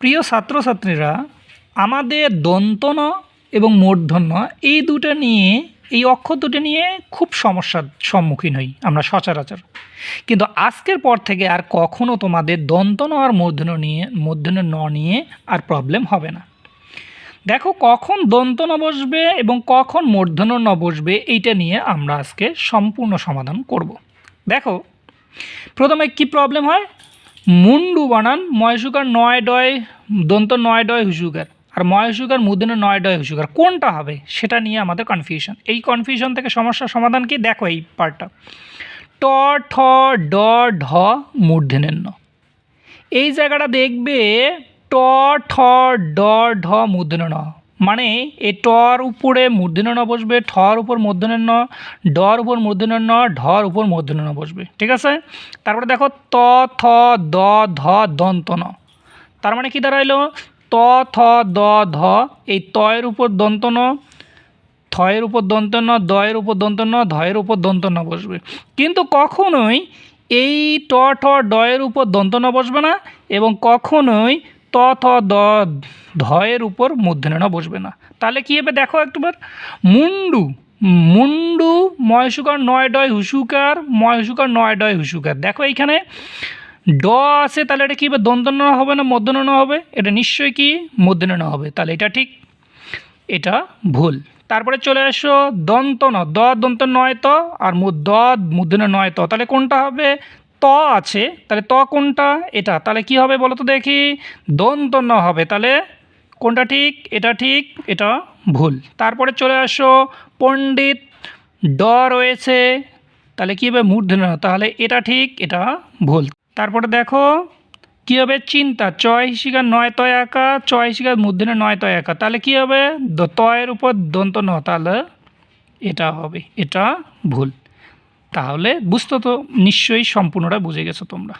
প্রিয় ছাত্রছাত্রীরা, আমাদের দন্ত ন এবং মূর্ধন্য এই দুটো নিয়ে, এই অক্ষর দুটো নিয়ে খুব সমস্যার সম্মুখীন হই আমরা সচরাচর। কিন্তু আজকের পর থেকে আর কখনো তোমাদের দন্ত ন আর মূর্ধন্য ন নিয়ে আর প্রবলেম হবে না। দেখো, কখন দন্ত ন বসবে এবং কখন মূর্ধন্য ন বসবে এইটা নিয়ে আমরা আজকে সম্পূর্ণ সমাধান করব। দেখো, প্রথমে কি প্রবলেম হয়, মুন্ডু বানান ময়সুকার নয় ডয় দন্ত নয় ডয় হুসুকার আর ময়সুকার মূর্ধন্য নয় ডয় হুসুকার কোনটা হবে সেটা নিয়ে আমাদের কনফিউশন। এই কনফিউশন থেকে সমস্যার সমাধান কি, দেখো এই পার্টটা, ট ঠ ড ঢ মূর্ধন্য ন, এই জায়গাটা দেখবে ট ঠ ড ঢ মূর্ধন্য ন, মানে এই টর উপরে মূর্ধন্য ন বসবে, ঠর উপর মূর্ধন্য ন, ডর উপর মূর্ধন্য ন, ঢর উপর মূর্ধন্য ন বসবে। ঠিক আছে, তারপরে দেখো ত থ দ ধ দন্ত ন, তার মানে কি দাঁড়াইলো, ত থ দ ধ, এই তয়ের উপর দন্ত ন, থয়ের উপর দন্ত ন, দয়ের উপর দন্ত ন, ধয়ের উপর দন্ত ন বসবে। কিন্তু কখনোই এই ট ঠ ডয়ের উপর দন্ত ন বসবে না এবং কখনোই ত থ দ ধয়ের উপর মূর্ধন্য ন বসবে না। তাহলে কী হবে দেখো একবার, মুন্ডু মুন্ডু ময়সুকার নয় ডয় হুসুকার ময়সুকার নয় ডয় হুসুকার। দেখো এইখানে ড আছে, তাহলে এটা কী হবে, দন্ত ন হবে না মূর্ধন্য ন হবে? এটা নিশ্চয়ই কি মূর্ধন্য ন হবে, তাহলে এটা ঠিক, এটা ভুল। তারপরে চলে আসো দন্ত ন, দ দন্ত নয় ত আর দ মূর্ধন্য নয় ত, তাহলে কোনটা হবে, ত আছে, তাহলে ত কোনটা, এটা, তাহলে কি হবে বলো তো দেখি, দন্ত ন হবে। তাহলে কোনটা ঠিক, এটা ঠিক, এটা ভুল। তারপরে চলে আসো পণ্ডিত, ড রয়েছে, তাহলে কী হবে মূর্ধন্য ন, তাহলে এটা ঠিক, এটা ভুল। তারপরে দেখো কী হবে, চিন্তা, চয় হিসিকার নয় তয় একা, চয় হিসিকার মূর্ধন্য নয় তয় একা, তাহলে কী হবে, তয়ের উপর দন্ত ন, তাহলে এটা হবে, এটা ভুল। তাহলে বুঝতে তো নিশ্চয়ই সম্পূর্ণটা বুঝে গেছো তোমরা।